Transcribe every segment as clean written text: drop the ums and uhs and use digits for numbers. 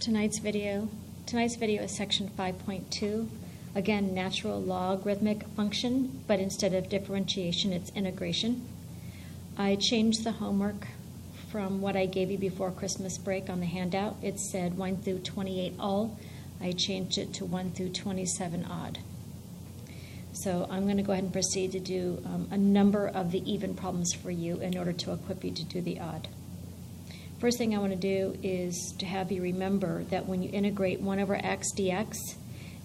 Tonight's video is section 5.2. Again, natural logarithmic function, but instead of differentiation, it's integration. I changed the homework from what I gave you before Christmas break on the handout. It said 1 through 28 all. I changed it to 1 through 27 odd. So I'm going to go ahead and proceed to do a number of the even problems for you in order to equip you to do the odd. First thing I want to do is to have you remember that when you integrate 1 over x dx,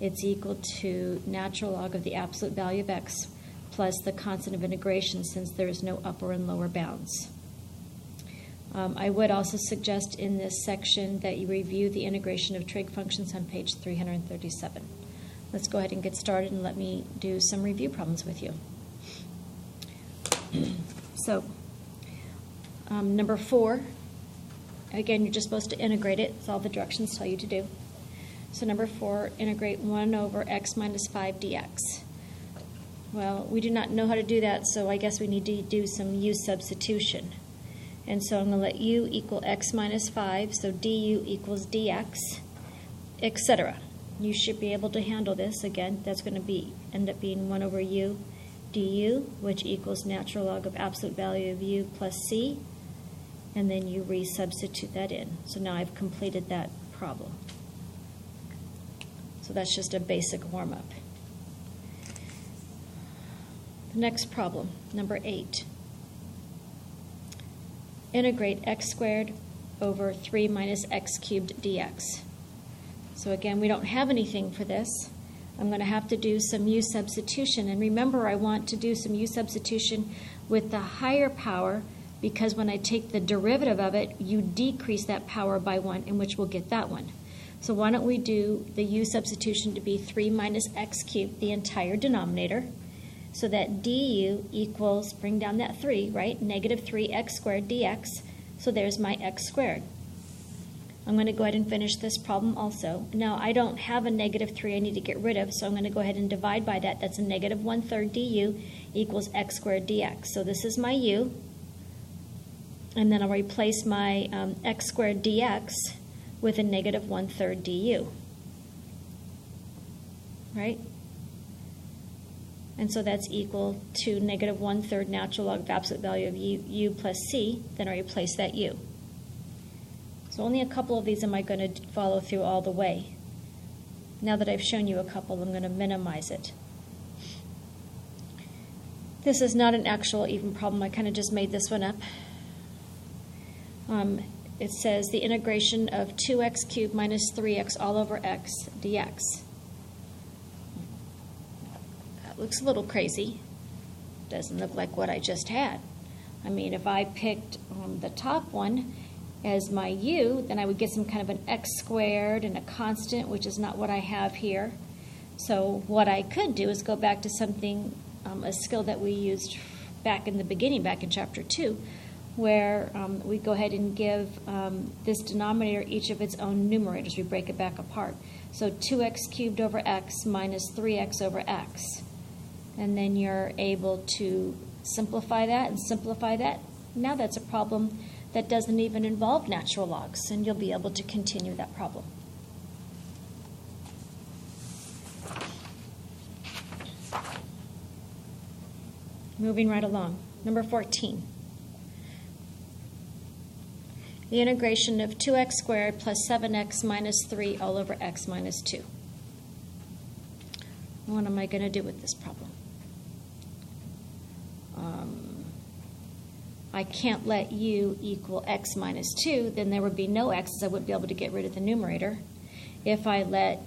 it's equal to natural log of the absolute value of x plus the constant of integration, since there is no upper and lower bounds. I would also suggest in this section that you review the integration of trig functions on page 337. Let's go ahead and get started, and let me do some review problems with you. So, number 4. Again, you're just supposed to integrate it. It's all the directions tell you to do. So number 4, integrate 1 over x minus 5 dx. Well, we do not know how to do that, so I guess we need to do some U-Substitution. And so I'm going to let u equal x minus 5, so du equals dx, etc. You should be able to handle this. Again, that's going to end up being 1 over u du, which equals natural log of absolute value of u plus c. And then you resubstitute that in. So now I've completed that problem. So that's just a basic warm-up. The next problem, number 8. Integrate x squared over 3 minus x cubed dx. So again, we don't have anything for this. I'm going to have to do some U-Substitution. And remember, I want to do some U-Substitution with the higher power, because when I take the derivative of it, you decrease that power by 1, in which we'll get that one. So why don't we do the U-Substitution to be 3 minus x cubed, the entire denominator, so that du equals, bring down that 3, right, negative 3x squared dx, so there's my x squared. I'm going to go ahead and finish this problem also. Now, I don't have a negative 3 I need to get rid of, so I'm going to go ahead and divide by that. That's a negative 1/3 du equals x squared dx. So this is my u. And then I'll replace my x squared dx with a negative 1/3 du. Right? And so that's equal to negative 1/3 natural log of absolute value of u plus c. Then I replace that u. So only a couple of these am I going to follow through all the way. Now that I've shown you a couple, I'm going to minimize it. This is not an actual even problem. I kind of just made this one up. It says the integration of 2x cubed minus 3x all over x dx. That looks a little crazy. Doesn't look like what I just had. I mean, if I picked the top one as my u, then I would get some kind of an x squared and a constant, which is not what I have here. So what I could do is go back to something, a skill that we used back in the beginning, back in chapter 2, where we go ahead and give this denominator each of its own numerators. We break it back apart. So 2x cubed over x minus 3x over x. And then you're able to simplify that and simplify that. Now that's a problem that doesn't even involve natural logs, and you'll be able to continue that problem. Moving right along. Number 14. The integration of 2x squared plus 7x minus 3 all over x minus 2. What am I going to do with this problem? I can't let u equal x minus 2, then there would be no x's. I wouldn't be able to get rid of the numerator. If I let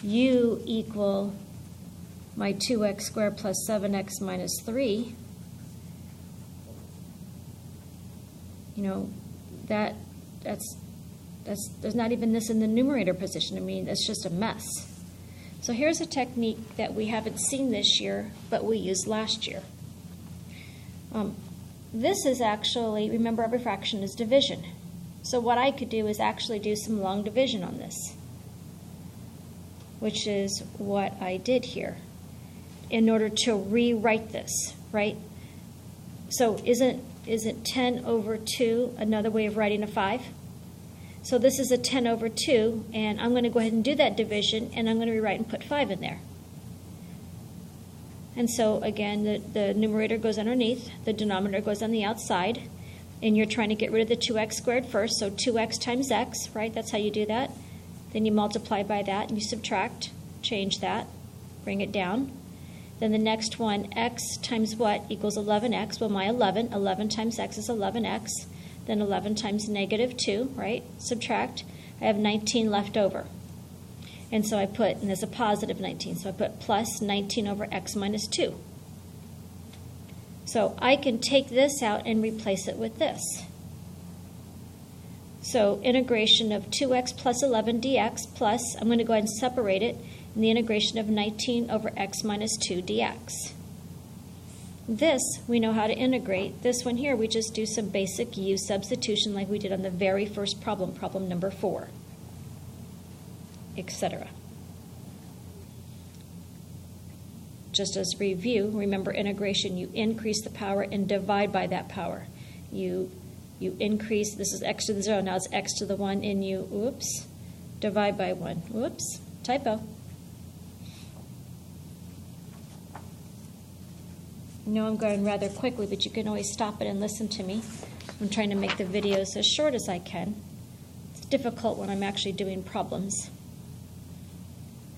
u equal my 2x squared plus 7x minus 3, you know, there's not even this in the numerator position. I mean, that's just a mess. So here's a technique that we haven't seen this year, but we used last year. This is actually, remember, every fraction is division. So what I could do is actually do some long division on this, which is what I did here, in order to rewrite this, right? So isn't 10 over 2 another way of writing a 5? So this is a 10 over 2, and I'm going to go ahead and do that division, and I'm going to rewrite and put 5 in there. And so, again, the numerator goes underneath, the denominator goes on the outside, and you're trying to get rid of the 2x squared first, so 2x times x, right? That's how you do that. Then you multiply by that, and you subtract, change that, bring it down. Then the next one, x times what equals 11x? Well, my 11 times x is 11x. Then 11 times negative 2, right? Subtract. I have 19 left over. And so I put, and there's a positive 19, so I put plus 19 over x minus 2. So I can take this out and replace it with this. So integration of 2x plus 11 dx plus, I'm going to go ahead and separate it, in the integration of 19 over x minus 2 dx. This, we know how to integrate. This one here, we just do some basic U-substitution like we did on the very first problem, problem number 4, etc. Just as review, remember integration, you increase the power and divide by that power. You increase, this is x to the 0, now it's x to the 1, and you, divide by 1. Typo. I know I'm going rather quickly, but you can always stop it and listen to me. I'm trying to make the videos as short as I can. It's difficult when I'm actually doing problems.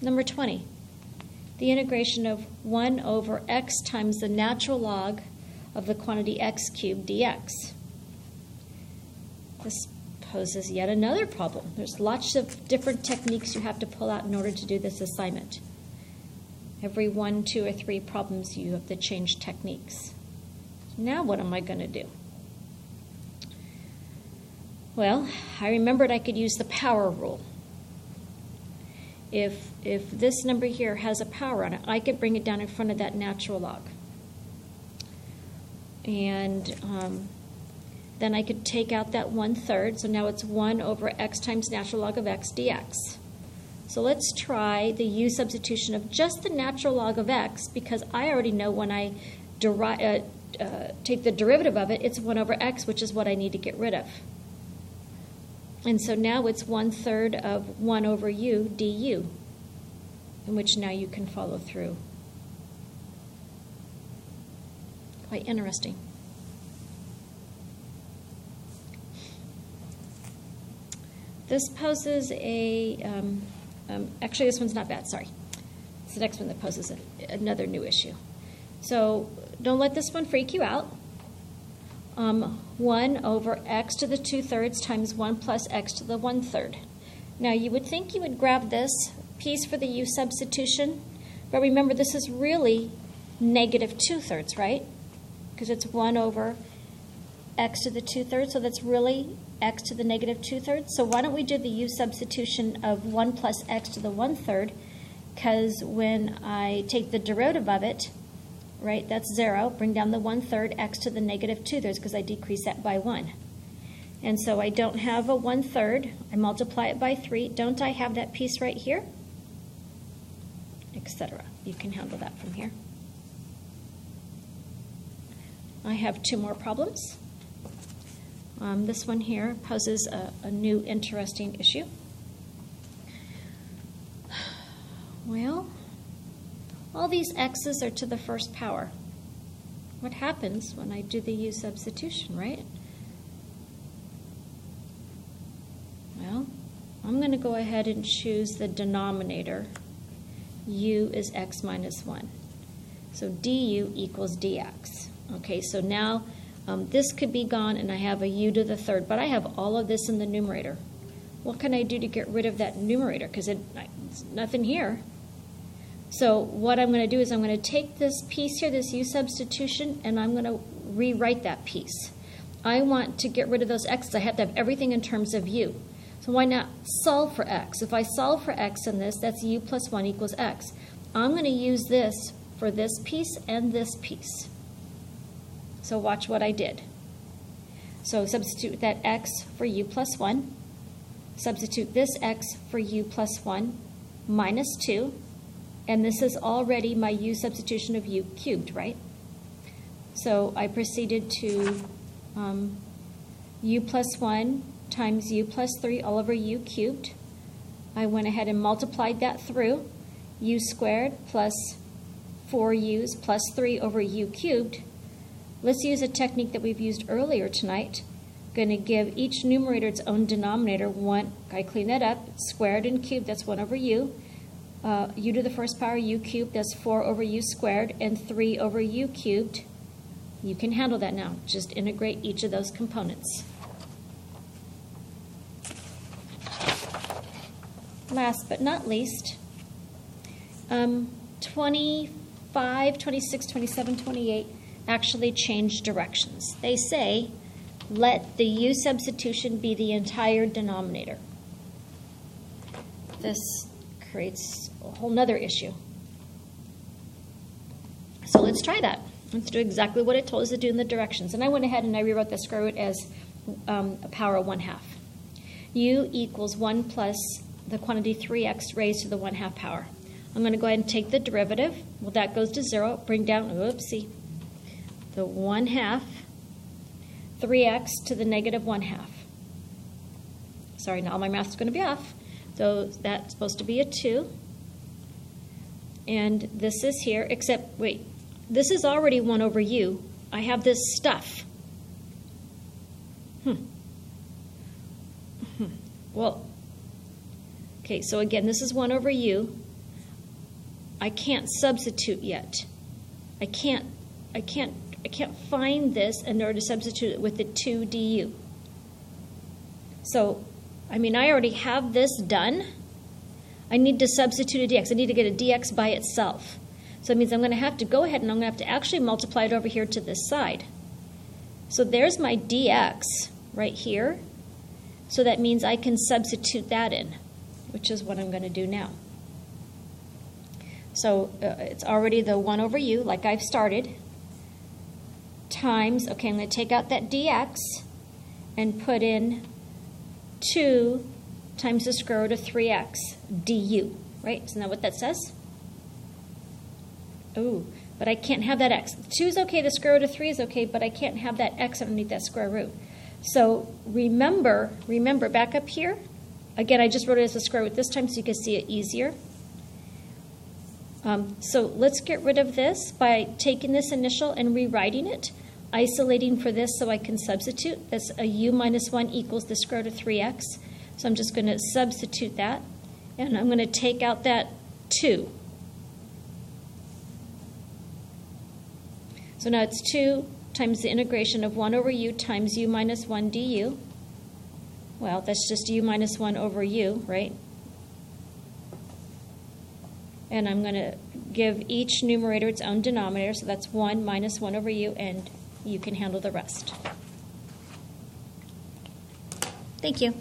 Number 20, the integration of 1 over x times the natural log of the quantity x cubed dx. This poses yet another problem. There's lots of different techniques you have to pull out in order to do this assignment. Every 1, 2, or 3 problems, you have to change techniques. Now what am I going to do? Well, I remembered I could use the power rule. If this number here has a power on it, I could bring it down in front of that natural log. And then I could take out that 1/3, so now it's 1 over x times natural log of x dx. So let's try the U-substitution of just the natural log of x, because I already know when I take the derivative of it, it's 1 over x, which is what I need to get rid of. And so now it's 1/3 of 1 over u du, in which now you can follow through. Quite interesting. This poses a, actually this one's not bad, sorry. It's the next one that poses another new issue. So don't let this one freak you out. 1 over x to the 2/3 times 1 plus x to the 1/3. Now you would think you would grab this piece for the U-substitution, but remember this is really negative 2/3, right? Because it's 1 over x to the 2/3, so that's really x to the negative 2/3. So why don't we do the U-substitution of 1 plus x to the 1/3, because when I take the derivative of it, right, that's 0, bring down the 1/3 x to the negative 2/3 because I decrease that by 1. And so I don't have a 1/3, I multiply it by 3. Don't I have that piece right here? Etc. You can handle that from here. I have 2 more problems. This one here poses a new interesting issue. Well, all these x's are to the first power. What happens when I do the U-substitution, right? Well, I'm going to go ahead and choose the denominator. U is x minus 1. So du equals dx. Okay, so now this could be gone and I have a u to the 3rd, but I have all of this in the numerator. What can I do to get rid of that numerator? Because it's nothing here. So what I'm going to do is I'm going to take this piece here, this U-substitution, and I'm going to rewrite that piece. I want to get rid of those x's. I have to have everything in terms of u. So why not solve for x? If I solve for x in this, that's u plus 1 equals x. I'm going to use this for this piece and this piece. So watch what I did. So substitute that x for u plus 1. Substitute this x for u plus 1 minus 2. And this is already my u substitution of u cubed, right? So I proceeded to u plus 1 times u plus 3 all over u cubed. I went ahead and multiplied that through. U squared plus 4u's plus 3 over u cubed. Let's use a technique that we've used earlier tonight. Going to give each numerator its own denominator. I clean that up. Squared and cubed, that's 1 over u. U to the first power, u cubed, that's 4 over u squared, and 3 over u cubed. You can handle that now. Just integrate each of those components. Last but not least, 25, 26, 27, 28 actually change directions. They say, let the U-substitution be the entire denominator. This creates a whole nother issue. So let's try that. Let's do exactly what it told us to do in the directions. And I went ahead and I rewrote the square root as a power of 1/2. U equals 1 plus the quantity 3x raised to the 1/2 power. I'm going to go ahead and take the derivative. Well, that goes to 0. Bring down, oopsie, the 1/2, 3x to the negative 1/2. Sorry, now my math is going to be off. So that's supposed to be a 2. And this is here, except, wait, this is already 1 over u. I have this stuff. Well, okay, so again, this is 1 over u. I can't substitute yet. I can't find this in order to substitute it with the 2 du. So, I mean, I already have this done. I need to substitute a dx. I need to get a dx by itself. So it means I'm going to have to go ahead and I'm going to have to actually multiply it over here to this side. So there's my dx right here. So that means I can substitute that in, which is what I'm going to do now. So it's already the 1 over u, like I've started, times, okay, I'm going to take out that dx and put in 2 times the square root of 3x du, right? Isn't that what that says? Oh, but I can't have that x. 2 is okay, the square root of 3 is okay, but I can't have that x underneath that square root. So remember, back up here, again, I just wrote it as a square root this time so you can see it easier. So let's get rid of this by taking this initial and rewriting it, isolating for this so I can substitute. That's a u minus 1 equals the square root of 3x. So I'm just going to substitute that, and I'm going to take out that 2. So now it's 2 times the integration of 1 over u times u minus 1 du. Well, that's just u minus 1 over u, right? And I'm going to give each numerator its own denominator, so that's 1 minus 1 over u, and you can handle the rest. Thank you.